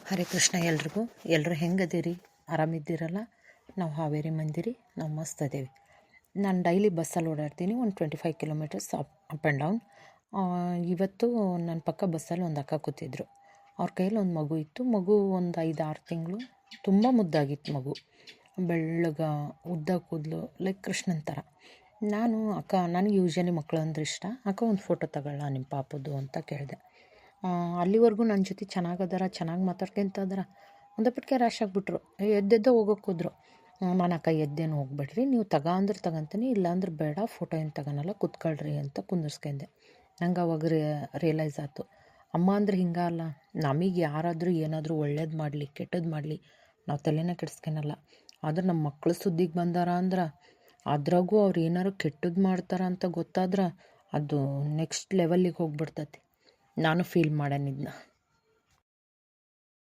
ಹರೇ ಕೃಷ್ಣ ಎಲ್ರಿಗೂ. ಎಲ್ಲರೂ ಹೆಂಗದೀರಿ? ಆರಾಮಿದ್ದೀರಲ್ಲ? ನಾವು ಹಾವೇರಿ ಮಂದಿರಿ, ನಾವು ಮಸ್ತ್ ಅದೇವಿ. ನಾನು ಡೈಲಿ ಬಸ್ಸಲ್ಲಿ ಓಡಾಡ್ತೀನಿ, ಒಂದು 25 ಕಿಲೋಮೀಟರ್ಸ್ ಅಪ್ ಆ್ಯಂಡ್ ಡೌನ್. ಇವತ್ತು ನನ್ನ ಪಕ್ಕ ಬಸ್ಸಲ್ಲಿ ಒಂದು ಅಕ್ಕ ಕೂತಿದ್ರು. ಅವ್ರ ಕೈಯಲ್ಲಿ ಒಂದು ಮಗು ಇತ್ತು. ಮಗು ಒಂದು 5-6 ತಿಂಗಳು, ತುಂಬ ಮುದ್ದಾಗಿತ್ತು ಮಗು. ಬೆಳ್ಳಗ ಉದ್ದ ಕೂದಲು, ಲೈಕ್ ಕೃಷ್ಣನ ಥರ. ನಾನು ಅಕ್ಕ, ನನಗೆ ಯೂಶ್ವಲಿ ಮಕ್ಕಳು ಅಂದ್ರೆ ಇಷ್ಟ. ಅಕ್ಕ ಒಂದು ಫೋಟೋ ತಗೊಳ್ಳ ನಿಮ್ಮ ಪಾಪದ್ದು ಅಂತ ಕೇಳಿದೆ. ಅಲ್ಲಿವರೆಗೂ ನನ್ನ ಜೊತೆ ಚೆನ್ನಾಗಿ ಮಾತಾಡ್ಕೊಂತ ಅದಾರ. ಒಂದಪ್ಪಟ್ಟಿಗೆ ರ್ಯಾಶ್ ಆಗಿಬಿಟ್ರು. ಎದ್ದೆದ್ದ ಹೋಗೋಕೆ ಹೋದ್ರು. ನಾನು ಅಕ್ಕ ಎದ್ದೇನು ಹೋಗ್ಬೇಡ್ರಿ, ನೀವು ಅಂದ್ರೆ ತಗೊಂತೀನಿ, ಇಲ್ಲಾಂದ್ರೆ ಬೇಡ, ಫೋಟೋ ಏನು ತಗೊಳಲ್ಲ, ಕೂತ್ಕೊಳ್ರಿ ಅಂತ ಕುಂದಿರ್ಸ್ಕೊಂಡೆ. ನಂಗೆ ಅವಾಗ ರಿಯಲೈಸ್ ಆಯ್ತು, ಅಮ್ಮ ಅಂದ್ರೆ ಹಿಂಗಲ್ಲ. ನಮಗೆ ಯಾರಾದರೂ ಏನಾದರೂ ಒಳ್ಳೇದು ಮಾಡಲಿ ಕೆಟ್ಟದ್ದು ಮಾಡಲಿ ನಾವು ತಲೆನೇ ಕೆಡಿಸ್ಕೊಳಲ್ಲ. ಆದ್ರೆ ನಮ್ಮ ಮಕ್ಕಳು ಸುದ್ದಿಗೆ ಬಂದಾರ ಅಂದ್ರೆ, ಅದ್ರಾಗೂ ಅವ್ರು ಏನಾರು ಕೆಟ್ಟದ್ದು ಮಾಡ್ತಾರ ಅಂತ ಗೊತ್ತಾದ್ರೆ ಅದು ನೆಕ್ಸ್ಟ್ ಲೆವೆಲ್ಲಿಗೆ ಹೋಗ್ಬಿಡ್ತೈತಿ. ನಾನು ಫೀಲ್ ಮಾಡೇನಿದ್ನ.